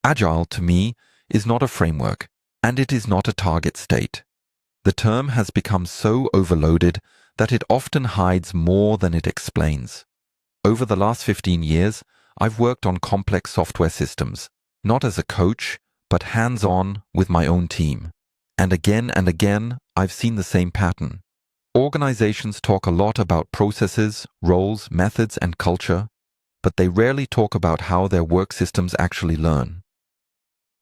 Agile, to me, is not a framework, and it is not a target state. The term has become so overloaded that it often hides more than it explains. Over the last 15 years, I've worked on complex software systems, not as a coach, but hands-on with my own team. And again, I've seen the same pattern. Organizations talk a lot about processes, roles, methods, and culture, but they rarely talk about how their work systems actually learn.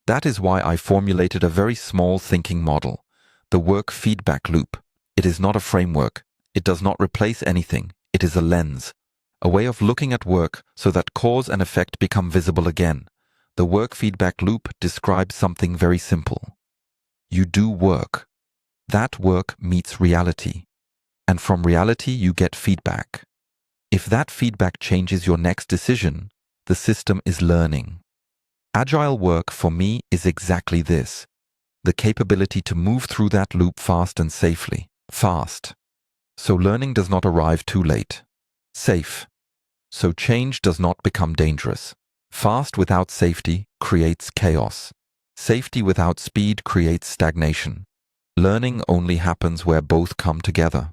That is why I formulated a very small thinking model, the work feedback loop. It is not a framework. It does not replace anything. It is a lens, a way of looking at work so that cause and effect become visible again. The work feedback loop describes something very simple. You do work. That work meets reality. And from reality, you get feedback. If that feedback changes your next decision, the system is learning. Agile work for me is exactly this, the capability to move through that loop fast and safely. Fast, so learning does not arrive too late. Safe, so change does not become dangerous. Fast without safety creates chaos. Safety without speed creates stagnation. Learning only happens where both come together.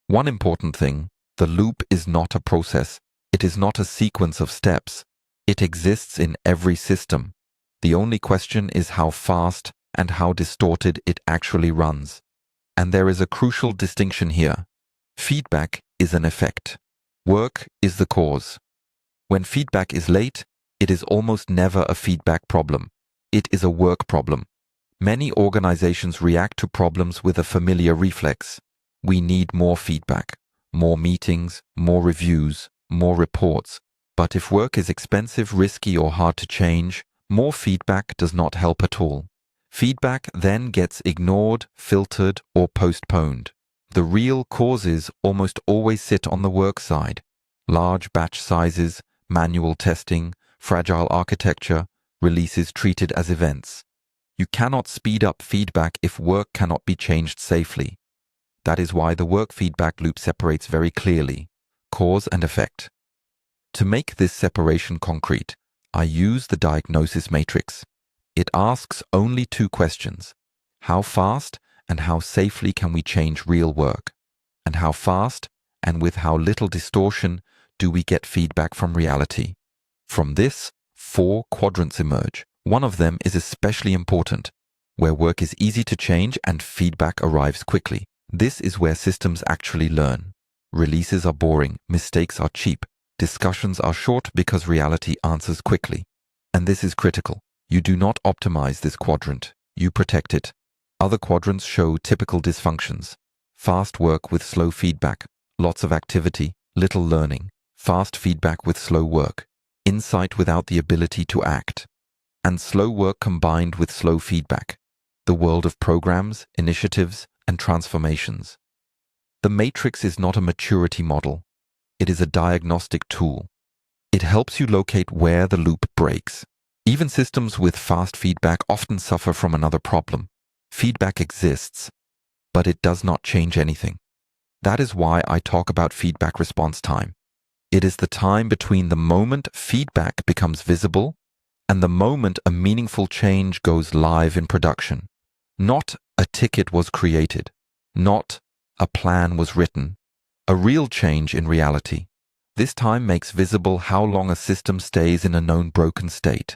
One important thing, the loop is not a process. It is not a sequence of steps. It exists in every system. The only question is how fast and how distorted it actually runs. And there is a crucial distinction here. Feedback is an effect. Work is the cause. When feedback is late, it is almost never a feedback problem. It is a work problem. Many organizations react to problems with a familiar reflex. We need more feedback, more meetings, more reviews, more reports. But if work is expensive, risky, or hard to change, more feedback does not help at all. Feedback then gets ignored, filtered, or postponed. The real causes almost always sit on the work side. Large batch sizes, manual testing, fragile architecture, releases treated as events. You cannot speed up feedback if work cannot be changed safely. That is why the work feedback loop separates very clearly, cause and effect. To make this separation concrete, I use the diagnosis matrix. It asks only two questions. How fast and how safely can we change real work? And how fast and with how little distortion do we get feedback from reality? From this, 4 quadrants emerge. One of them is especially important, where work is easy to change and feedback arrives quickly. This is where systems actually learn. Releases are boring, mistakes are cheap, discussions are short because reality answers quickly. And this is critical. You do not optimize this quadrant, you protect it. Other quadrants show typical dysfunctions. Fast work with slow feedback, lots of activity, little learning. Fast feedback with slow work, insight without the ability to act. And slow work combined with slow feedback. The world of programs, initiatives, and transformations. The matrix is not a maturity model. It is a diagnostic tool. It helps you locate where the loop breaks. Even systems with fast feedback often suffer from another problem. Feedback exists, but it does not change anything. That is why I talk about feedback response time. It is the time between the moment feedback becomes visible and the moment a meaningful change goes live in production. Not a ticket was created, not a plan was written. A real change in reality. This time makes visible how long a system stays in a known broken state.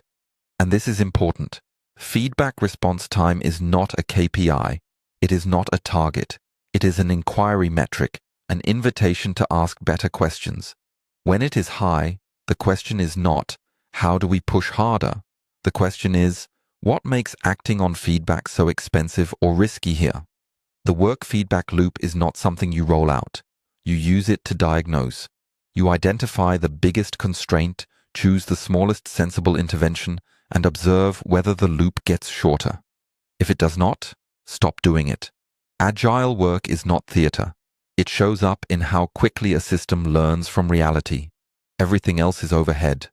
And this is important. Feedback response time is not a KPI. It is not a target. It is an inquiry metric, an invitation to ask better questions. When it is high, the question is not, how do we push harder? The question is, what makes acting on feedback so expensive or risky here? The work feedback loop is not something you roll out. You use it to diagnose. You identify the biggest constraint, choose the smallest sensible intervention, and observe whether the loop gets shorter. If it does not, stop doing it. Agile work is not theater. It shows up in how quickly a system learns from reality. Everything else is overhead.